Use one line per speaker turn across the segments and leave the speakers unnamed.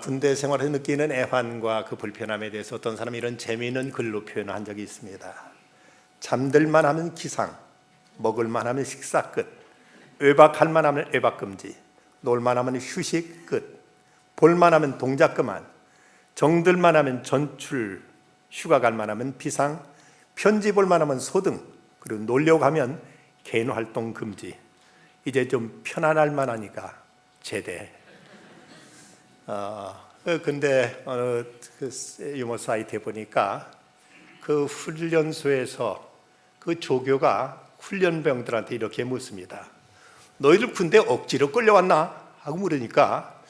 군대 생활에 느끼는 애환과 그 불편함에 대해서 어떤 사람이 이런 재미있는 글로 표현한 적이 있습니다. 잠들만 하면 기상, 먹을만 하면 식사 끝, 외박할만 하면 외박 금지, 놀만 하면 휴식 끝, 볼만 하면 동작 그만, 정들만 하면 전출, 휴가 갈만 하면 비상, 편지 볼만 하면 소등, 그리고 놀려고 하면 개인 활동 금지. 이제 좀 편안할 만하니까 제대. 근데 그 유머 사이트에 보니까 그 훈련소에서 그 조교가 훈련병들한테 이렇게 묻습니다. 너희들 군대 억지로 끌려왔나? 하고 물으니까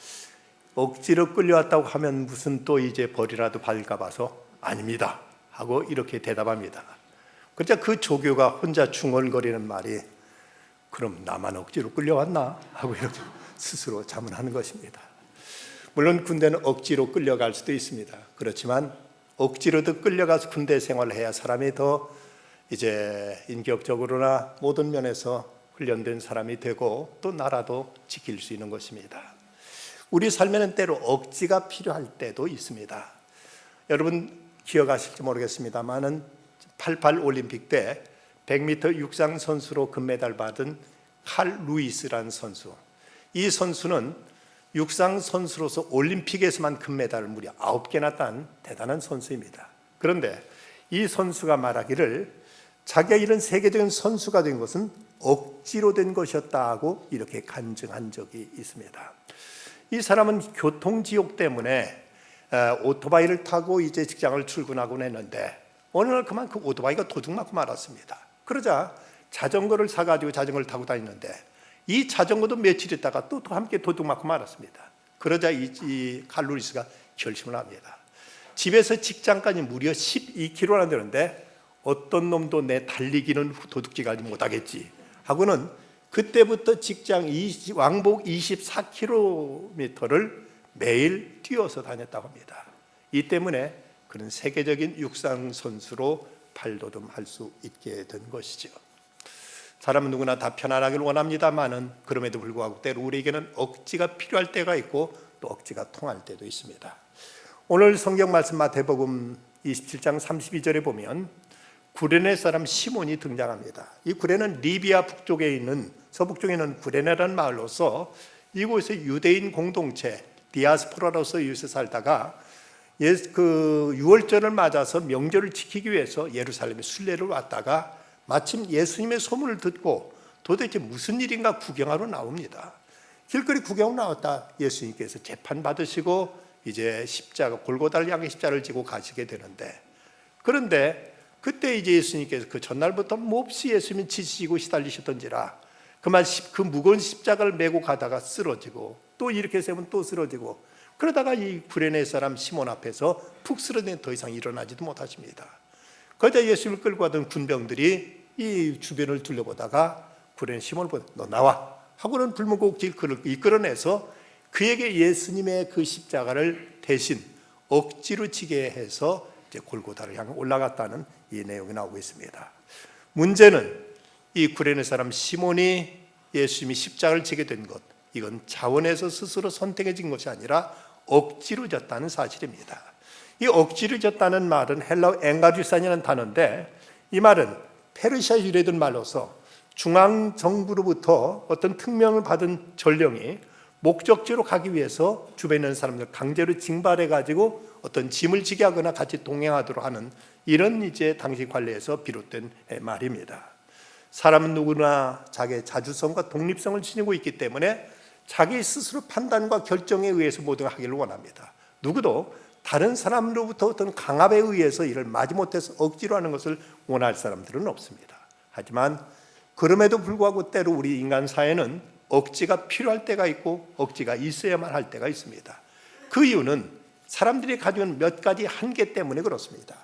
억지로 끌려왔다고 하면 무슨 또 이제 벌이라도 받을까 봐서 아닙니다 하고 이렇게 대답합니다. 그러자 그 조교가 혼자 중얼거리는 말이 그럼 나만 억지로 끌려왔나? 하고 이렇게 스스로 자문하는 것입니다. 물론 군대는 억지로 끌려갈 수도 있습니다. 그렇지만 억지로도 끌려가서 군대 생활을 해야 사람이 더 이제 인격적으로나 모든 면에서 훈련된 사람이 되고 또 나라도 지킬 수 있는 것입니다. 우리 삶에는 때로 억지가 필요할 때도 있습니다. 여러분 기억하실지 모르겠습니다만은 88 올림픽 때 100m 육상 선수로 금메달 받은 칼 루이스라는 선수. 이 선수는 육상 선수로서 올림픽에서만 금메달을 무려 9개나 딴 대단한 선수입니다. 그런데 이 선수가 말하기를 자기가 이런 세계적인 선수가 된 것은 억지로 된 것이었다고 이렇게 간증한 적이 있습니다. 이 사람은 교통지옥 때문에 오토바이를 타고 이제 직장을 출근하곤 했는데 어느 날 그만 그 오토바이가 도둑맞고 말았습니다. 그러자 자전거를 사가지고 자전거를 타고 다니는데 이 자전거도 며칠 있다가 또 함께 도둑맞고 말았습니다. 그러자 이 칼루리스가 결심을 합니다. 집에서 직장까지 무려 12km나 되는데 어떤 놈도 내 달리기는 도둑질 가지 못하겠지 하고는 그때부터 직장 왕복 24km를 매일 뛰어서 다녔다고 합니다. 이 때문에 그는 세계적인 육상 선수로 발돋움할 수 있게 된 것이죠. 사람은 누구나 다 편안하기를 원합니다만은 그럼에도 불구하고 때로 우리에게는 억지가 필요할 때가 있고 또 억지가 통할 때도 있습니다. 오늘 성경 말씀 마태복음 27장 32절에 보면 구레네 사람 시몬이 등장합니다. 이 구레는 리비아 북쪽에 있는 서북쪽에 있는 구레네라는 마을로서 이곳에 유대인 공동체 디아스포라로서 이곳에 살다가 그 유월절을 맞아서 명절을 지키기 위해서 예루살렘에 순례를 왔다가 마침 예수님의 소문을 듣고 도대체 무슨 일인가 구경하러 나옵니다. 길거리 구경하러 나왔다 예수님께서 재판받으시고 이제 십자가 골고다를 향해 십자가를 지고 가시게 되는데, 그런데 그때 이제 예수님께서 그 전날부터 몹시 예수님이 지치시고 시달리셨던지라 그만 그 무거운 십자가를 메고 가다가 쓰러지고 또 이렇게 세면 또 쓰러지고 그러다가 이 구레네 사람 시몬 앞에서 푹 쓰러져 더 이상 일어나지도 못하십니다. 그러자 예수님을 끌고 가던 군병들이 이 주변을 둘러보다가 구레네 시몬을 보고 너 나와 하고는 불문곡질 그를 이끌어내서 그에게 예수님의 그 십자가를 대신 억지로 지게 해서 이제 골고다를 향해 올라갔다는 이 내용이 나오고 있습니다. 문제는 이 구레네 사람 시몬이 예수님이 십자가를 지게 된 것, 이건 자원에서 스스로 선택해진 것이 아니라 억지로 졌다는 사실입니다. 이 억지로 졌다는 말은 헬라어 엥가듀산이라는 단어인데 이 말은 페르시아 유래된 말로서 중앙정부로부터 어떤 특명을 받은 전령이 목적지로 가기 위해서 주변에 있는 사람들 강제로 징발해가지고 어떤 짐을 지게 하거나 같이 동행하도록 하는 이런 이제 당시 관례에서 비롯된 말입니다. 사람은 누구나 자기의 자주성과 독립성을 지니고 있기 때문에 자기 스스로 판단과 결정에 의해서 모든 걸 하기를 원합니다. 누구도 다른 사람으로부터 어떤 강압에 의해서 이를 마지못해서 억지로 하는 것을 원할 사람들은 없습니다. 하지만 그럼에도 불구하고 때로 우리 인간 사회는 억지가 필요할 때가 있고 억지가 있어야만 할 때가 있습니다. 그 이유는 사람들이 가지고 있는 몇 가지 한계 때문에 그렇습니다.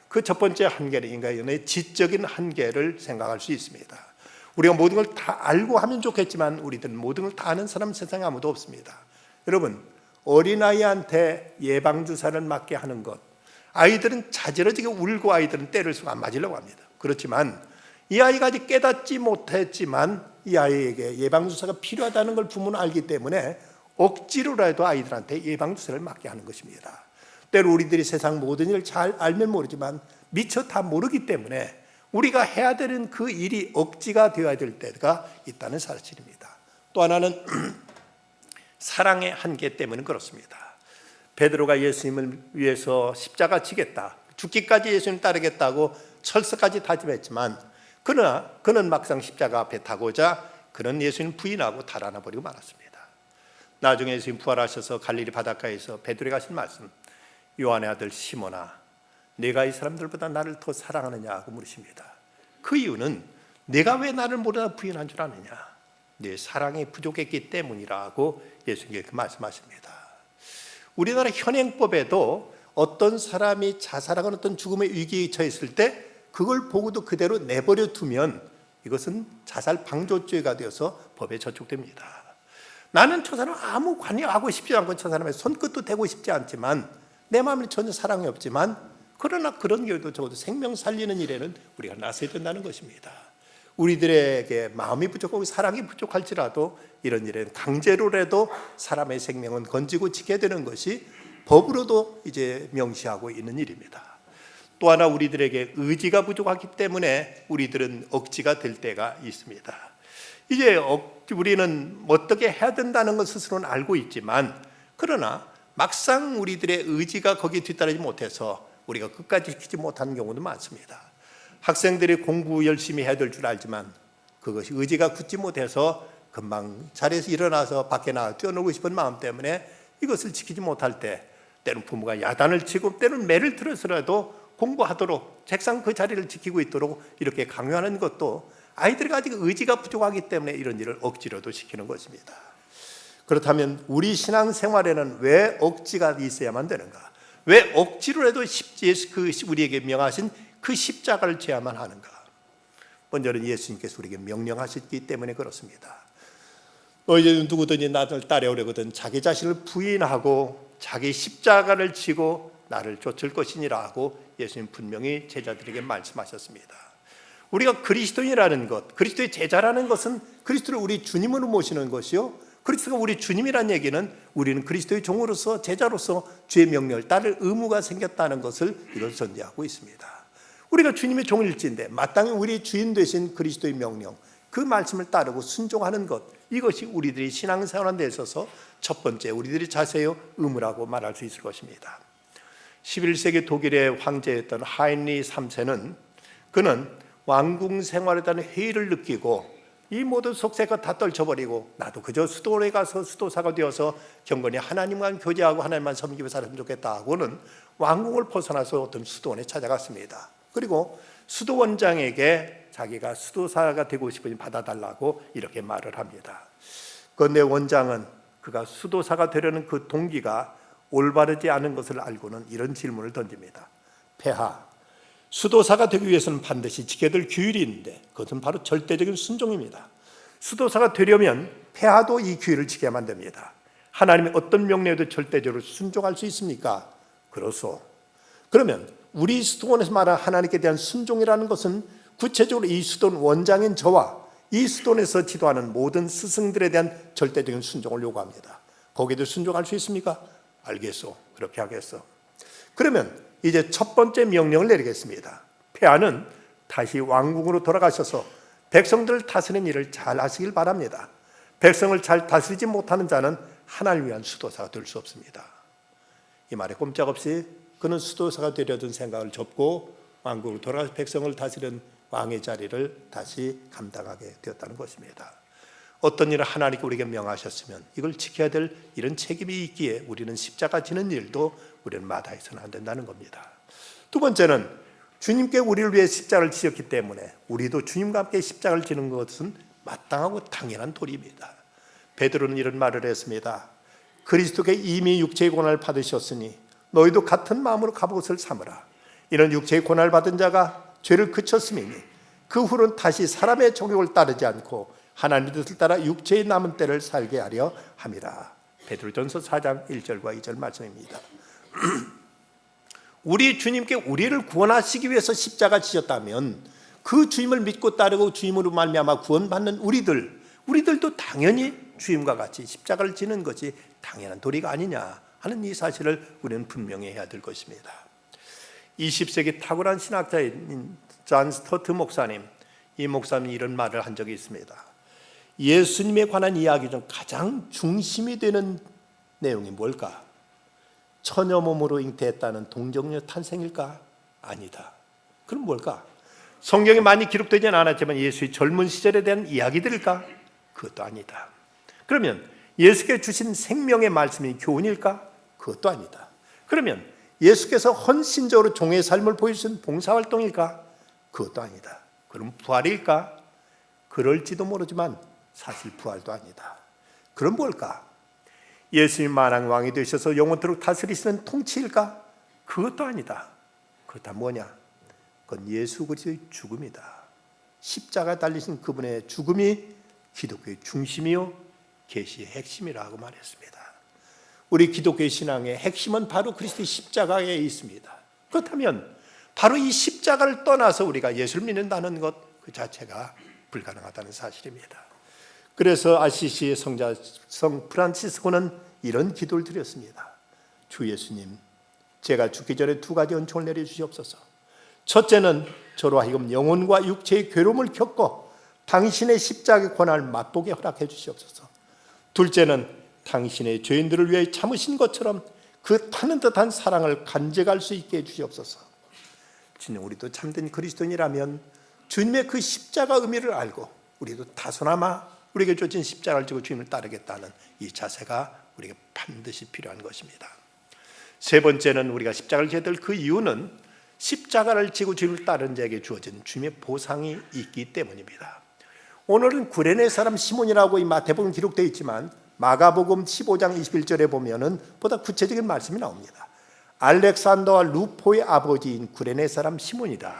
그 첫 번째 한계는 인간의 지적인 한계를 생각할 수 있습니다. 우리가 모든 걸 다 알고 하면 좋겠지만 우리들은 모든 걸 다 아는 사람 세상에 아무도 없습니다. 여러분, 어린아이한테 예방주사를 맞게 하는 것, 아이들은 자지러지게 울고 아이들은 때를 쓰고 안 맞으려고 합니다. 그렇지만 이 아이가 아직 깨닫지 못했지만 이 아이에게 예방주사가 필요하다는 걸 부모는 알기 때문에 억지로라도 아이들한테 예방주사를 맞게 하는 것입니다. 때로 우리들이 세상 모든 일을 잘 알면 모르지만 미처 다 모르기 때문에 우리가 해야 되는 그 일이 억지가 되어야 될 때가 있다는 사실입니다. 또 하나는 사랑의 한계 때문에 그렇습니다. 베드로가 예수님을 위해서 십자가 지겠다, 죽기까지 예수님 따르겠다고 철석까지 다짐했지만 그러나 그는 막상 십자가 앞에 타고자 그는 예수님 부인하고 달아나 버리고 말았습니다. 나중에 예수님 부활하셔서 갈릴리 바닷가에서 베드로에게 하신 말씀, 요한의 아들 시몬아, 내가 이 사람들보다 나를 더 사랑하느냐고 물으십니다. 그 이유는 내가 왜 나를 모르다 부인한 줄 아느냐, 내 사랑이 부족했기 때문이라고 예수님께 말씀하십니다. 우리나라 현행법에도 어떤 사람이 자살하거나 어떤 죽음의 위기에 처했을 때 그걸 보고도 그대로 내버려 두면 이것은 자살 방조죄가 되어서 법에 저촉됩니다. 나는 저 사람 아무 관여하고 싶지 않고 저 사람의 손끝도 대고 싶지 않지만 내 마음에 전혀 사랑이 없지만 그러나 그런 경우도 적어도 생명 살리는 일에는 우리가 나서야 된다는 것입니다. 우리들에게 마음이 부족하고 사랑이 부족할지라도 이런 일에는 강제로라도 사람의 생명은 건지고 지켜야 되는 것이 법으로도 이제 명시하고 있는 일입니다. 또 하나 우리들에게 의지가 부족하기 때문에 우리들은 억지가 될 때가 있습니다. 이제 우리는 어떻게 해야 된다는 것 스스로는 알고 있지만 그러나 막상 우리들의 의지가 거기에 뒤따르지 못해서 우리가 끝까지 지키지 못하는 경우도 많습니다. 학생들이 공부 열심히 해야 될 줄 알지만 그것이 의지가 굳지 못해서 금방 자리에서 일어나서 밖에 나가 뛰어놀고 싶은 마음 때문에 이것을 지키지 못할 때 때로는 부모가 야단을 치고 때로는 매를 들어서라도 공부하도록 책상 그 자리를 지키고 있도록 이렇게 강요하는 것도 아이들이 아직 의지가 부족하기 때문에 이런 일을 억지로도 시키는 것입니다. 그렇다면 우리 신앙생활에는 왜 억지가 있어야만 되는가? 왜 억지로라도 우리에게 명하신 그 십자가를 져야만 하는가? 먼저는 예수님께서 우리에게 명령하셨기 때문에 그렇습니다. 너희들 누구든지 나를 따라오려거든 자기 자신을 부인하고 자기 십자가를 지고 나를 쫓을 것이니라 하고 예수님 분명히 제자들에게 말씀하셨습니다. 우리가 그리스도인이라는 것, 그리스도의 제자라는 것은 그리스도를 우리 주님으로 모시는 것이요, 그리스도가 우리 주님이라는 얘기는 우리는 그리스도의 종으로서 제자로서 주의 명령을 따를 의무가 생겼다는 것을 이걸 전제하고 있습니다. 우리가 주님의 종일지인데 마땅히 우리 주인 되신 그리스도의 명령, 그 말씀을 따르고 순종하는 것, 이것이 우리들이 신앙생활에 데 있어서 첫 번째 우리들이 자세히 의무라고 말할 수 있을 것입니다. 11세기 독일의 황제였던 하인리 3세는 그는 왕궁 생활에 대한 회의를 느끼고 이 모든 속세가 다 떨쳐버리고 나도 그저 수도원에 가서 수도사가 되어서 경건히 하나님과 교제하고 하나님만 섬기며 살았으면 좋겠다 하고는 왕궁을 벗어나서 어떤 수도원에 찾아갔습니다. 그리고 수도원장에게 자기가 수도사가 되고 싶으니 받아달라고 이렇게 말을 합니다. 그런데 원장은 그가 수도사가 되려는 그 동기가 올바르지 않은 것을 알고는 이런 질문을 던집니다. 폐하, 수도사가 되기 위해서는 반드시 지켜야 될 규율이 있는데 그것은 바로 절대적인 순종입니다. 수도사가 되려면 폐하도 이 규율을 지켜야만 됩니다. 하나님의 어떤 명령에도 절대적으로 순종할 수 있습니까? 그렇소. 그러면 우리 수도원에서 말하는 하나님께 대한 순종이라는 것은 구체적으로 이 수도원 원장인 저와 이 수도원에서 지도하는 모든 스승들에 대한 절대적인 순종을 요구합니다. 거기에도 순종할 수 있습니까? 알겠소. 그렇게 하겠소. 그러면 이제 첫 번째 명령을 내리겠습니다. 폐하는 다시 왕궁으로 돌아가셔서 백성들을 다스리는 일을 잘 하시길 바랍니다. 백성을 잘 다스리지 못하는 자는 하나님을 위한 수도사가 될 수 없습니다. 이 말에 꼼짝없이 그는 수도사가 되려던 생각을 접고 왕궁으로 돌아가서 백성을 다스리는 왕의 자리를 다시 감당하게 되었다는 것입니다. 어떤 일을 하나님께 우리에게 명하셨으면 이걸 지켜야 될 이런 책임이 있기에 우리는 십자가 지는 일도 우리는 마다해서는 안 된다는 겁니다. 두 번째는 주님께 우리를 위해 십자가를 지었기 때문에 우리도 주님과 함께 십자가를 지는 것은 마땅하고 당연한 도리입니다. 베드로는 이런 말을 했습니다. 그리스도께 이미 육체의 고난을 받으셨으니 너희도 같은 마음으로 갑옷을 삼으라. 이런 육체의 고난을 받은 자가 죄를 그쳤음이니 그 후로는 다시 사람의 정욕을 따르지 않고 하나님의 뜻을 따라 육체의 남은 때를 살게 하려 함이라. 베드로전서 4장 1절과 2절 말씀입니다. 우리 주님께 우리를 구원하시기 위해서 십자가 지셨다면 그 주님을 믿고 따르고 주님으로 말미암아 구원받는 우리들도 당연히 주임과 같이 십자가를 지는 것이 당연한 도리가 아니냐 하는 이 사실을 우리는 분명히 해야 될 것입니다. 20세기 탁월한 신학자인 존 스토트 목사님, 이 목사님이 이런 말을 한 적이 있습니다. 예수님에 관한 이야기 중 가장 중심이 되는 내용이 뭘까? 처녀 몸으로 잉태했다는 동정녀 탄생일까? 아니다. 그럼 뭘까? 성경에 많이 기록되지는 않았지만 예수의 젊은 시절에 대한 이야기들일까? 그것도 아니다. 그러면 예수께 주신 생명의 말씀이 교훈일까? 그것도 아니다. 그러면 예수께서 헌신적으로 종의 삶을 보여주신 봉사활동일까? 그것도 아니다. 그럼 부활일까? 그럴지도 모르지만 사실 부활도 아니다. 그럼 뭘까? 예수님 만왕 왕이 되셔서 영원토록 다스리시는 통치일까? 그것도 아니다. 그렇다면 뭐냐? 그건 예수 그리스도의 죽음이다. 십자가에 달리신 그분의 죽음이 기독교의 중심이요 계시의 핵심이라고 말했습니다. 우리 기독교의 신앙의 핵심은 바로 그리스도의 십자가에 있습니다. 그렇다면 바로 이 십자가를 떠나서 우리가 예수를 믿는다는 것 그 자체가 불가능하다는 사실입니다. 그래서 아시시의 성자 성 프란치스코는 이런 기도를 드렸습니다. 주 예수님, 제가 죽기 전에 두 가지 은총을 내려주시옵소서. 첫째는 저로 하여금 영혼과 육체의 괴로움을 겪고 당신의 십자가의 고난을 맛보게 허락해 주시옵소서. 둘째는 당신의 죄인들을 위해 참으신 것처럼 그 타는 듯한 사랑을 간직할 수 있게 해주시옵소서. 진정 우리도 참된 그리스도인이라면 주님의 그 십자가 의미를 알고 우리도 다소나마 우리에게 주어진 십자가를 지고 주님을 따르겠다는 이 자세가 우리에게 반드시 필요한 것입니다. 세 번째는 우리가 십자가를 져야 될 그 이유는 십자가를 지고 주님을 따르는 자에게 주어진 주님의 보상이 있기 때문입니다. 오늘은 구레네 사람 시몬이라고 이 마태복음 기록되어 있지만 마가복음 15장 21절에 보면은 보다 구체적인 말씀이 나옵니다. 알렉산더와 루포의 아버지인 구레네 사람 시몬이다.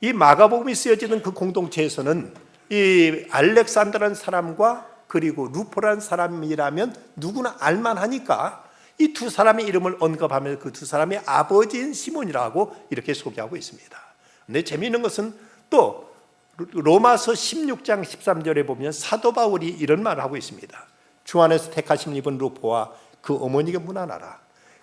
이 마가복음이 쓰여지는 그 공동체에서는 이 알렉산더라는 사람과 그리고 루포라는 사람이라면 누구나 알만하니까 이 두 사람의 이름을 언급하면서 그 두 사람의 아버지인 시몬이라고 이렇게 소개하고 있습니다. 근데 재미있는 것은 또 로마서 16장 13절에 보면 사도 바울이 이런 말을 하고 있습니다. 주 안에서 택하심 입은 루포와 그 어머니에게 문안하라.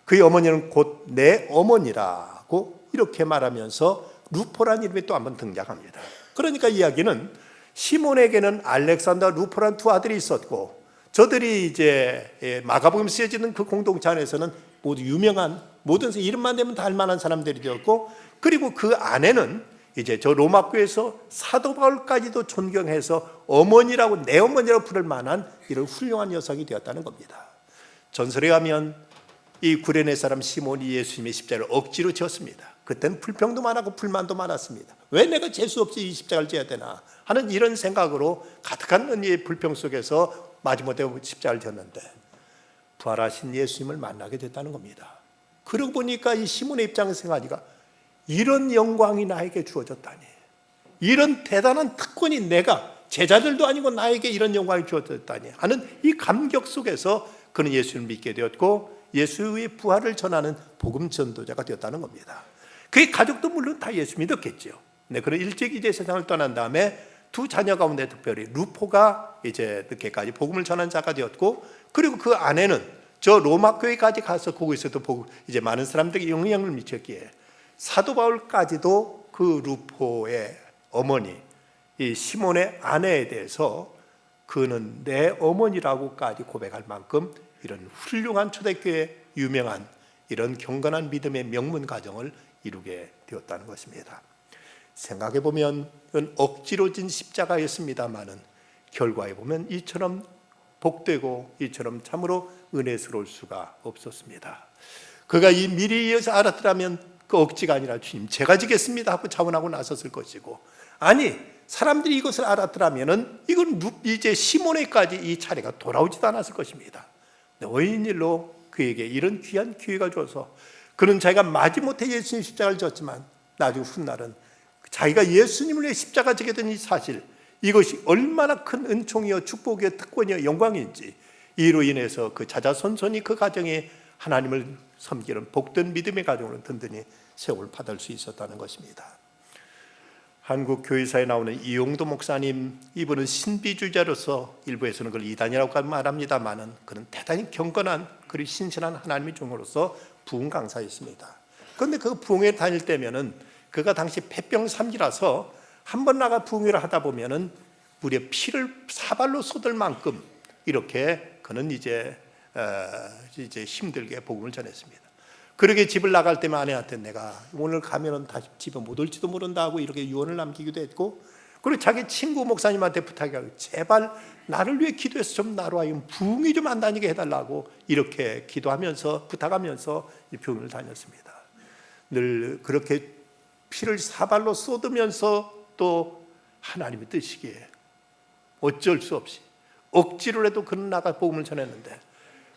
그의 어머니는 곧 내 어머니라고 이렇게 말하면서 루포라는 이름이 또 한번 등장합니다. 그러니까 이야기는 시몬에게는 알렉산더, 루포라는 두 아들이 있었고 저들이 이제 마가복음 쓰여지는 그 공동체 안에서는 모두 유명한 모든 이름만 되면 다 알만한 사람들이었고 그리고 그 아내는 이제 저 로마교에서 사도 바울까지도 존경해서 어머니라고 내 어머니라고 부를 만한 이런 훌륭한 여성이 되었다는 겁니다. 전설에 가면 이 구레네 사람 시몬이 예수님의 십자가를 억지로 지었습니다. 그때는 불평도 많았고 불만도 많았습니다. 왜 내가 재수 없이 이 십자가를 지어야 되나 하는 이런 생각으로 가득한 이 불평 속에서 마지못해 십자가를 졌는데 부활하신 예수님을 만나게 됐다는 겁니다. 그러고 보니까 이 시몬의 입장에서 생각하니까 이런 영광이 나에게 주어졌다니, 이런 대단한 특권이 내가 제자들도 아니고 나에게 이런 영광이 주어졌다니 하는 이 감격 속에서 그는 예수를 믿게 되었고 예수의 부활을 전하는 복음 전도자가 되었다는 겁니다. 그의 가족도 물론 다 예수 믿었겠죠. 네, 그런 일찍 이제 세상을 떠난 다음에 두 자녀 가운데 특별히 루포가 이제 늦게까지 복음을 전한 자가 되었고 그리고 그 아내는 저 로마 교회까지 가서 거기서도 이제 많은 사람들에게 영향을 미쳤기에 사도 바울까지도 그 루포의 어머니 이 시몬의 아내에 대해서 그는 내 어머니라고까지 고백할 만큼 이런 훌륭한 초대교회의 유명한 이런 경건한 믿음의 명문 가정을 이루게 되었다는 것입니다. 생각해 보면 이건 억지로 진 십자가였습니다마는 결과에 보면 이처럼 복되고 이처럼 참으로 은혜스러울 수가 없었습니다. 그가 이 미리 이어서 알았더라면 그 억지가 아니라 주님 제가 지겠습니다 하고 자원하고 나섰을 것이고 아니 사람들이 이것을 알았더라면 이건 이제 시몬에까지 이 차례가 돌아오지도 않았을 것입니다. 웬일로 그에게 이런 귀한 기회가 줘서 그는 자기가 마지못해 예수님 십자가를 졌지만 나중에 훗날은 자기가 예수님을 위해 십자가 지게 된 이 사실 이것이 얼마나 큰 은총이요 축복이요 특권이요 영광인지 이로 인해서 그 자자손손이 그 가정에 하나님을 섬기는 복된 믿음의 가정으로 든든히 세월 받을 수 있었다는 것입니다. 한국 교회사에 나오는 이용도 목사님, 이분은 신비주의자로서 일부에서는 그걸 이단이라고 말합니다만은 그는 대단히 경건한 그리고 신실한 하나님의 종으로서 부흥 강사였습니다. 그런데 그 부흥회 다닐 때면은 그가 당시 폐병삼기라서 한 번 나가 부흥회를 하다 보면은 무려 피를 사발로 쏟을 만큼 이렇게 그는 이제 힘들게 복음을 전했습니다. 그렇게 집을 나갈 때만 아내한테 내가 오늘 가면은 다시 집에 못 올지도 모른다 하고 이렇게 유언을 남기기도 했고, 그리고 자기 친구 목사님한테 부탁하고 제발 나를 위해 기도해서 좀 나로 하여금 부흥이 좀 안 다니게 해달라고 이렇게 기도하면서 부탁하면서 이 부흥을 다녔습니다. 늘 그렇게 피를 사발로 쏟으면서 또 하나님의 뜻이기에 어쩔 수 없이 억지로라도 그는 나가 복음을 전했는데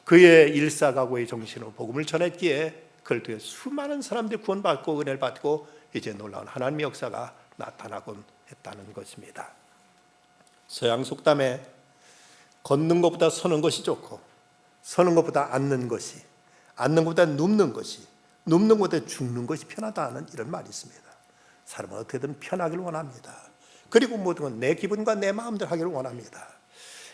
그의 일사각오의 정신으로 복음을 전했기에 그걸 통해 수많은 사람들이 구원받고 은혜를 받고 이제 놀라운 하나님의 역사가 나타나곤 했다는 것입니다. 서양 속담에 걷는 것보다 서는 것이 좋고 서는 것보다 앉는 것이, 앉는 것보다 눕는 것이, 눕는 것보다 죽는 것이 편하다는 이런 말이 있습니다. 사람은 어떻게든 편하기를 원합니다. 그리고 모든 건 내 기분과 내 마음대로 하기를 원합니다.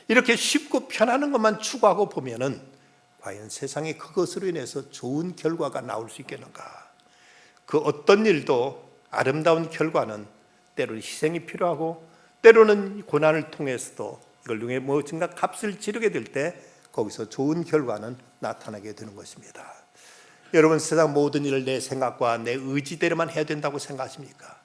이렇게 쉽고 편안한 것만 추구하고 보면은 과연 세상에 그것으로 인해서 좋은 결과가 나올 수 있겠는가? 그 어떤 일도 아름다운 결과는 때로는 희생이 필요하고 때로는 고난을 통해서도 이걸 통해 무엇인가 값을 치르게 될 때 거기서 좋은 결과는 나타나게 되는 것입니다. 여러분, 세상 모든 일을 내 생각과 내 의지대로만 해야 된다고 생각하십니까?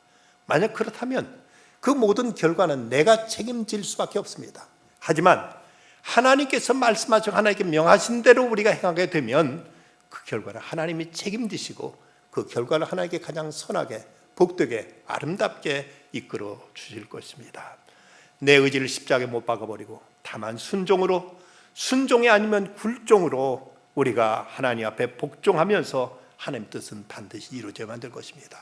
만약 그렇다면 그 모든 결과는 내가 책임질 수밖에 없습니다. 하지만 하나님께서 말씀하시고 하나님께 명하신 대로 우리가 행하게 되면 그 결과를 하나님이 책임지시고 그 결과를 하나님께 가장 선하게 복되게 아름답게 이끌어 주실 것입니다. 내 의지를 십자가에 못 박아버리고 다만 순종이 아니면 굴종으로 우리가 하나님 앞에 복종하면서 하나님 뜻은 반드시 이루어져야만 될 것입니다.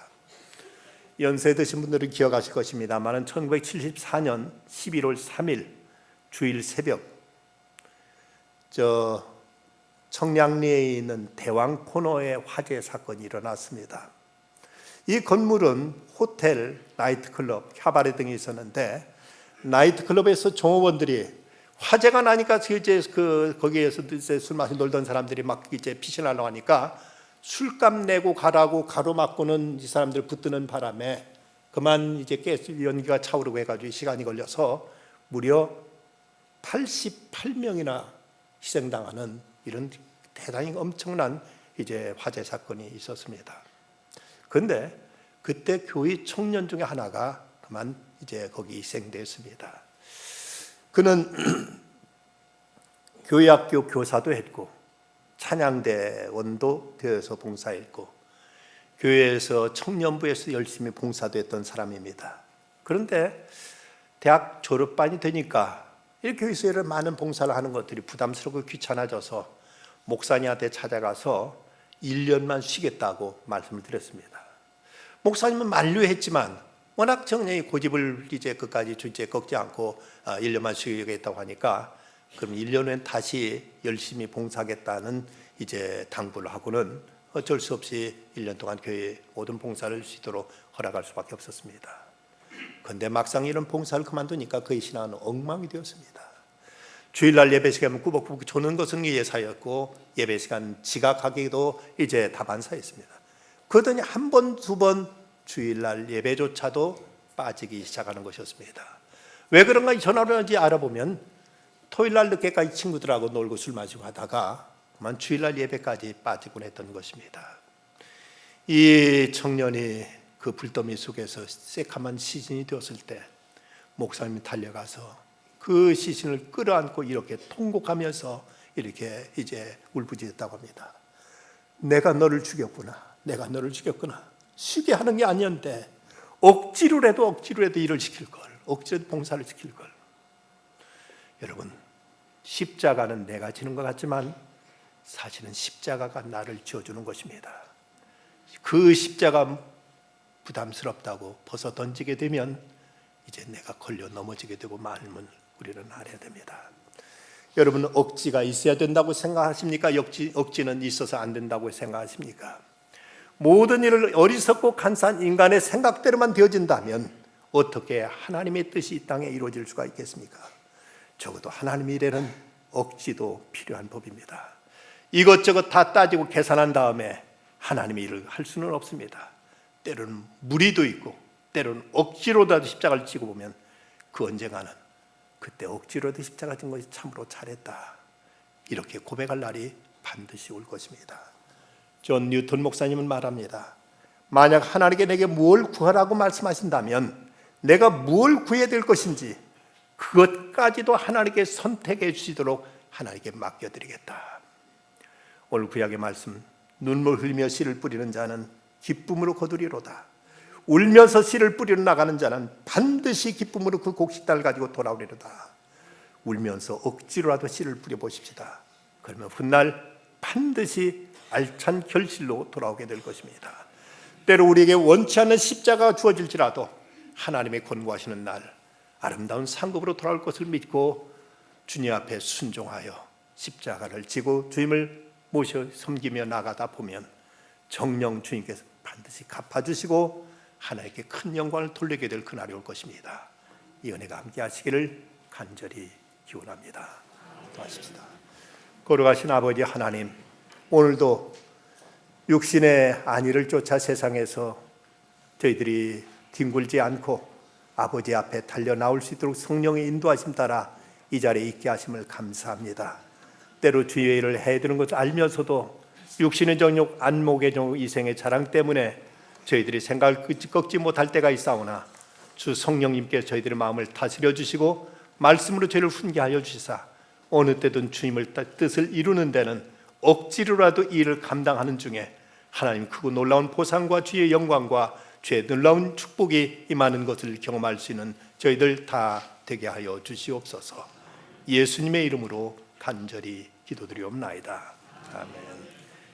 연세 드신 분들은 기억하실 것입니다만 1974년 11월 3일 주일 새벽 청량리에 있는 대왕포노의 화재 사건이 일어났습니다. 이 건물은 호텔, 나이트클럽, 캬바레 등이 있었는데 나이트클럽에서 종업원들이 화재가 나니까 이제 거기에서 이제 술 마시 놀던 사람들이 막 이제 피신하려고 하니까 술값 내고 가라고 가로막고는 이 사람들 붙드는 바람에 그만 이제 연기가 차오르고 해가지고 시간이 걸려서 무려 88명이나 희생당하는 이런 대단히 엄청난 이제 화재 사건이 있었습니다. 그런데 그때 교회 청년 중에 하나가 그만 이제 거기 희생됐습니다. 그는 교회학교 교사도 했고 찬양대원도 되어서 봉사했고 교회에서 청년부에서 열심히 봉사도 했던 사람입니다. 그런데 대학 졸업반이 되니까 이 교회에서 많은 봉사를 하는 것들이 부담스럽고 귀찮아져서 목사님한테 찾아가서 1년만 쉬겠다고 말씀을 드렸습니다. 목사님은 만류했지만 워낙 청년이 고집을 이제 끝까지 주제 꺾지 않고 1년만 쉬겠다고 하니까 그럼 1년 후엔 다시 열심히 봉사하겠다는 이제 당부를 하고는 어쩔 수 없이 1년 동안 교회 모든 봉사를 쉬도록 허락할 수밖에 없었습니다. 그런데 막상 이런 봉사를 그만두니까 그의 신앙은 엉망이 되었습니다. 주일날 예배 시간은 꾸벅꾸벅 조는 것은 예사였고 예배 시간 지각하기도 이제 다반사였습니다. 그러더니 한 번, 두 번 주일날 예배조차도 빠지기 시작하는 것이었습니다. 왜 그런가 전화로 알아보면 토요일날 늦게까지 친구들하고 놀고 술 마시고 하다가 그만 주일날 예배까지 빠지곤 했던 것입니다. 이 청년이 그 불더미 속에서 새카만 시신이 되었을 때 목사님이 달려가서 그 시신을 끌어안고 이렇게 통곡하면서 이렇게 이제 울부짖었다고 합니다. 내가 너를 죽였구나. 내가 너를 죽였구나. 쉬게 하는 게 아니었는데 억지로라도 일을 시킬 걸. 억지로도 봉사를 시킬 걸. 여러분, 십자가는 내가 지는 것 같지만 사실은 십자가가 나를 지어주는 것입니다. 그 십자가 부담스럽다고 벗어 던지게 되면 이제 내가 걸려 넘어지게 되고 마음을 우리는 알아야 됩니다. 여러분, 억지가 있어야 된다고 생각하십니까? 억지는 있어서 안 된다고 생각하십니까? 모든 일을 어리석고 간사한 인간의 생각대로만 되어진다면 어떻게 하나님의 뜻이 이 땅에 이루어질 수가 있겠습니까? 적어도 하나님의 일에는 억지도 필요한 법입니다. 이것저것 다 따지고 계산한 다음에 하나님의 일을 할 수는 없습니다. 때로는 무리도 있고 때로는 억지로라도 십자가를 지고 보면 그 언젠가는 그때 억지로라도 십자가 진 것이 참으로 잘했다, 이렇게 고백할 날이 반드시 올 것입니다. 존 뉴턴 목사님은 말합니다. 만약 하나님께 내게 무엇을 구하라고 말씀하신다면 내가 무엇을 구해야 될 것인지 그것까지도 하나님께 선택해 주시도록 하나님께 맡겨드리겠다. 오늘 구약의 말씀, 눈물 흘리며 씨를 뿌리는 자는 기쁨으로 거두리로다. 울면서 씨를 뿌리러 나가는 자는 반드시 기쁨으로 그 곡식단을 가지고 돌아오리로다. 울면서 억지로라도 씨를 뿌려보십시다. 그러면 훗날 반드시 알찬 결실로 돌아오게 될 것입니다. 때로 우리에게 원치 않는 십자가가 주어질지라도 하나님의 권고하시는 날 아름다운 상급으로 돌아올 것을 믿고 주님 앞에 순종하여 십자가를 지고 주님을 모셔 섬기며 나가다 보면 정녕 주님께서 반드시 갚아주시고 하나님께 큰 영광을 돌리게 될 그날이 올 것입니다. 이 은혜가 함께 하시기를 간절히 기원합니다. 기도하십시다. 거룩하신 아버지 하나님, 오늘도 육신의 안위를 쫓아 세상에서 저희들이 뒹굴지 않고 아버지 앞에 달려 나올 수 있도록 성령의 인도하심 따라 이 자리에 있게 하심을 감사합니다. 때로 주의 일을 해야 되는 것을 알면서도 육신의 정욕, 안목의 정욕, 이생의 자랑 때문에 저희들이 생각을 꺾지 못할 때가 있사오나 주 성령님께서 저희들의 마음을 다스려 주시고 말씀으로 저희를 훈계하여 주시사 어느 때든 주님의 뜻을 이루는 데는 억지로라도 이 일을 감당하는 중에 하나님 크고 놀라운 보상과 주의 영광과 주의 놀라운 축복이 임하는 것을 경험할 수 있는 저희들 다 되게 하여 주시옵소서. 예수님의 이름으로 간절히 기도드리옵나이다. 아멘.